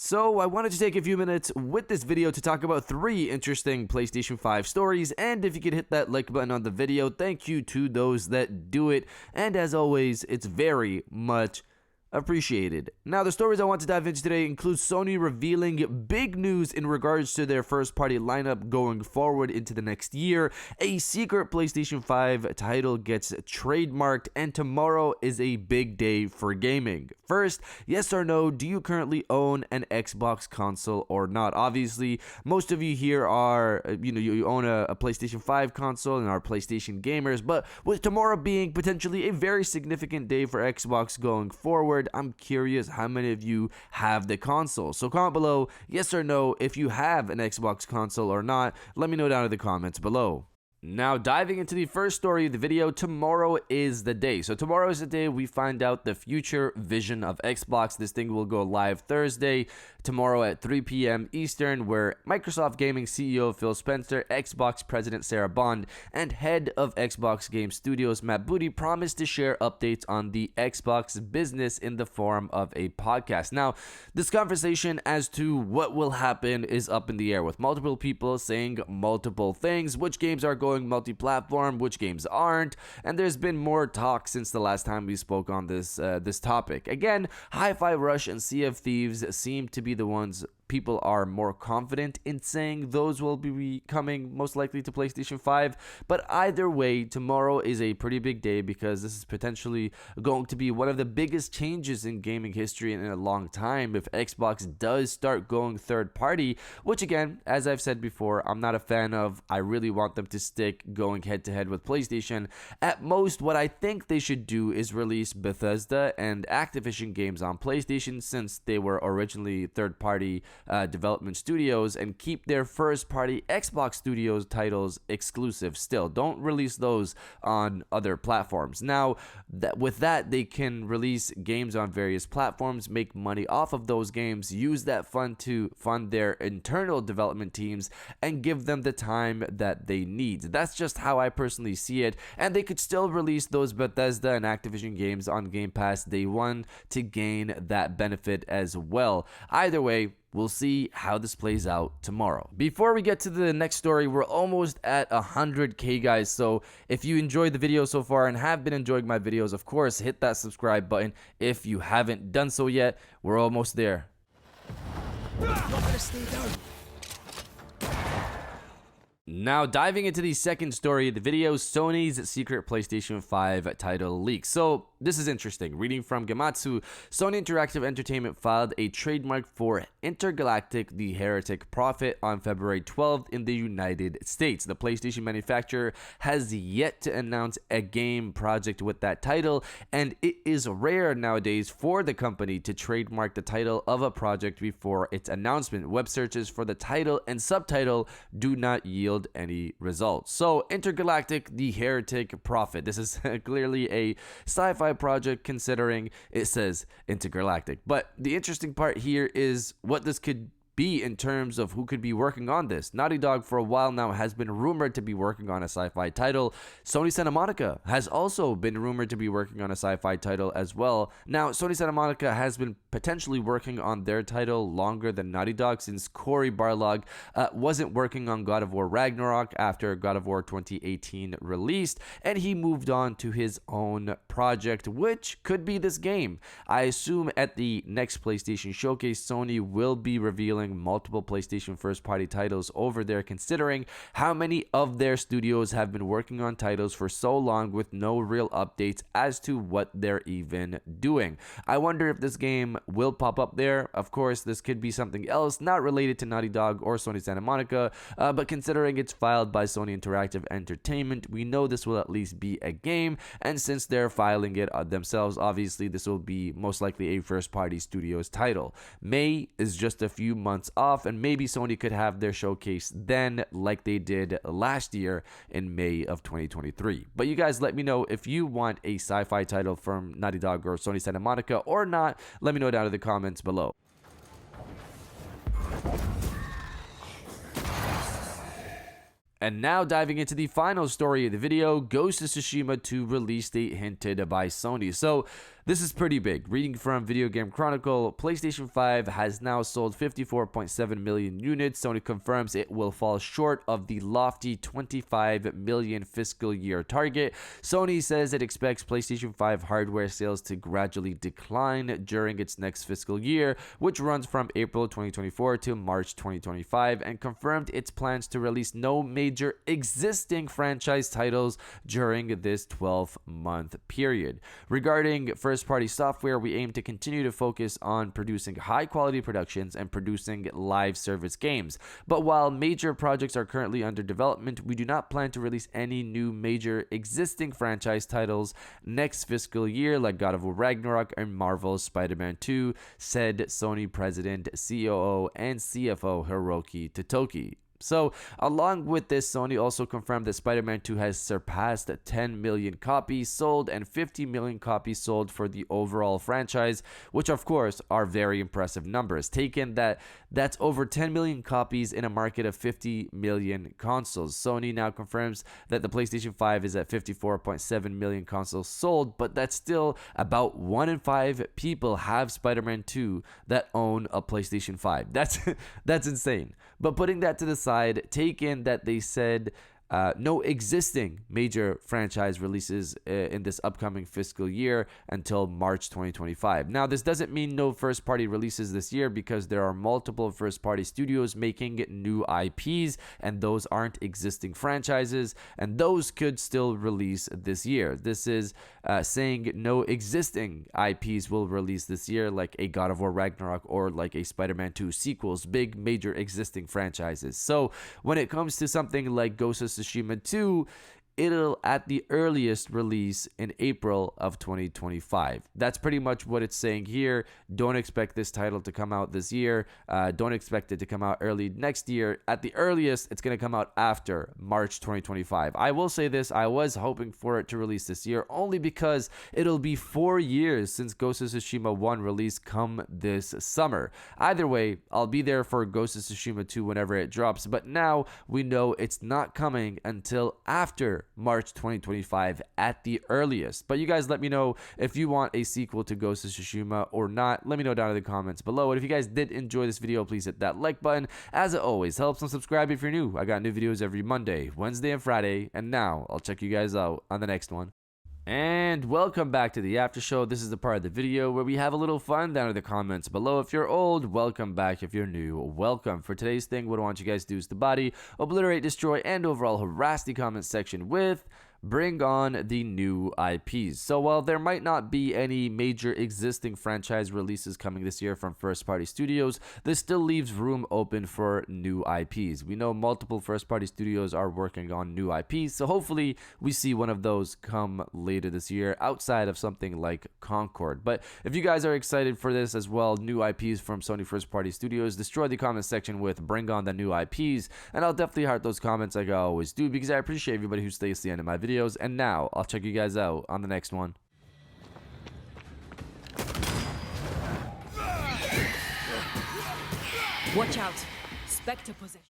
So I wanted to take a few minutes with this video to talk about 3 interesting PlayStation 5 stories, and if you could hit that like button on the video, thank you to those that do it, and as always, it's very much appreciated. Now, the stories I want to dive into today include Sony revealing big news in regards to their first-party lineup going forward into the next year, a secret PlayStation 5 title gets trademarked, and tomorrow is a big day for gaming. First, yes or no, do you currently own an Xbox console or not? Obviously, most of you here are, you own a PlayStation 5 console and are PlayStation gamers, but with tomorrow being potentially a very significant day for Xbox going forward, I'm curious how many of you have the console. So comment below yes or no if you have an Xbox console or not. Let me know down in the comments below. Now, diving into the first story of the video, tomorrow is the day. So tomorrow is the day we find out the future vision of Xbox. This thing will go live Thursday, tomorrow at 3 p.m. Eastern, where Microsoft Gaming CEO Phil Spencer, Xbox President Sarah Bond, and head of Xbox Game Studios Matt Booty promised to share updates on the Xbox business in the form of a podcast. Now, this conversation as to what will happen is up in the air, with multiple people saying multiple things, which games are going multi-platform, which games aren't, and there's been more talk since the last time we spoke on this topic. Again, Hi-Fi Rush and Sea of Thieves seem to be the ones people are more confident in saying those will be coming most likely to PlayStation 5, but either way, tomorrow is a pretty big day because this is potentially going to be one of the biggest changes in gaming history in a long time if Xbox does start going third party, which again, as I've said before, I'm not a fan of. I really want them to stick going head to head with PlayStation. At most, what I think they should do is release Bethesda and Activision games on PlayStation, since they were originally third party development studios, and keep their first party Xbox Studios titles exclusive still. Don't release those on other platforms. Now, with that, they can release games on various platforms, make money off of those games, use that fund to fund their internal development teams, and give them the time that they need. That's just how I personally see it, and they could still release those Bethesda and Activision games on Game Pass day one to gain that benefit as well. Either way, we'll see how this plays out tomorrow. Before we get to the next story, we're almost at 100K, guys. So if you enjoyed the video so far and have been enjoying my videos, of course, hit that subscribe button. If you haven't done so yet, we're almost there. Now, diving into the second story of the video, Sony's secret PlayStation 5 title leak. So, this is interesting. Reading from Gematsu, Sony Interactive Entertainment filed a trademark for Intergalactic, the Heretic Prophet on February 12th in the United States. The PlayStation manufacturer has yet to announce a game project with that title, and it is rare nowadays for the company to trademark the title of a project before its announcement. Web searches for the title and subtitle do not yield any results. So, Intergalactic, the Heretic Prophet. This is clearly a sci-fi project considering it says Intergalactic. But the interesting part here is what this could be in terms of who could be working on this. Naughty Dog for a while now has been rumored to be working on a sci-fi title. Sony Santa Monica has also been rumored to be working on a sci-fi title as well. Now, Sony Santa Monica has been potentially working on their title longer than Naughty Dog, since Cory Barlog wasn't working on God of War Ragnarok after God of War 2018 released, and he moved on to his own project, which could be this game. I assume at the next PlayStation Showcase, Sony will be revealing multiple PlayStation first-party titles over there, considering how many of their studios have been working on titles for so long with no real updates as to what they're even doing. I wonder if this game will pop up there. Of course, this could be something else not related to Naughty Dog or Sony Santa Monica, but considering it's filed by Sony Interactive Entertainment, we know this will at least be a game, and since they're filing it themselves, obviously this will be most likely a first-party studios title. May is just a few months off, and maybe Sony could have their showcase then, like they did last year in May of 2023. But you guys, let me know if you want a sci-fi title from Naughty Dog or Sony Santa Monica or not. Let me know down in the comments below. And now diving into the final story of the video, Ghost of Tsushima 2 release date hinted by Sony. So This is pretty big. Reading from Video Game Chronicle, PlayStation 5 has now sold 54.7 million units. Sony confirms it will fall short of the lofty 25 million fiscal year target. Sony says it expects PlayStation 5 hardware sales to gradually decline during its next fiscal year, which runs from April 2024 to March 2025, and confirmed its plans to release no major existing franchise titles during this 12-month period. Regarding first-party software, we aim to continue to focus on producing high-quality productions and producing live service games. But while major projects are currently under development, we do not plan to release any new major existing franchise titles next fiscal year like God of War Ragnarok and Marvel's Spider-Man 2, said Sony President, COO, and CFO Hiroki Totoki. So, along with this, Sony also confirmed that Spider-Man 2 has surpassed 10 million copies sold and 50 million copies sold for the overall franchise, which of course are very impressive numbers. Taken that's over 10 million copies in a market of 50 million consoles. Sony now confirms that the PlayStation 5 is at 54.7 million consoles sold, but that's still about 1 in 5 people have Spider-Man 2 that own a PlayStation 5. That's insane. But putting that to the side, take in that they said no existing major franchise releases in this upcoming fiscal year until March 2025. Now, this doesn't mean no first-party releases this year, because there are multiple first-party studios making new IPs, and those aren't existing franchises, and those could still release this year. This is saying no existing IPs will release this year, like a God of War Ragnarok or like a Spider-Man 2 sequels, big major existing franchises. So when it comes to something like Ghost of Tsushima 2, it'll at the earliest release in April of 2025. That's pretty much what it's saying here. Don't expect this title to come out this year. Don't expect it to come out early next year. At the earliest, it's going to come out after March 2025. I will say this, I was hoping for it to release this year only because it'll be 4 years since Ghost of Tsushima 1 release come this summer. Either way, I'll be there for Ghost of Tsushima 2 whenever it drops, but now we know it's not coming until after March 2025 at the earliest. But you guys let me know if you want a sequel to Ghost of Tsushima or not. Let me know down in the comments below. And if you guys did enjoy this video, please hit that like button. As it always helps, and subscribe if you're new. I got new videos every Monday, Wednesday, and Friday. And now I'll check you guys out on the next one. And welcome back to the after show. This is the part of the video where we have a little fun down in the comments below. If you're old, welcome back. If you're new, welcome. For today's thing, what I want you guys to do is to body, obliterate, destroy, and overall harass the comment section with bring on the new IPs. So while there might not be any major existing franchise releases coming this year from first-party studios, this still leaves room open for new IPs. We know multiple first-party studios are working on new IPs, so hopefully we see one of those come later this year outside of something like Concord. But if you guys are excited for this as well, new IPs from Sony first-party studios, destroy the comment section with bring on the new IPs, and I'll definitely heart those comments like I always do, because I appreciate everybody who stays to the end of my videos. And now I'll check you guys out on the next one. Watch out. Spectre possession.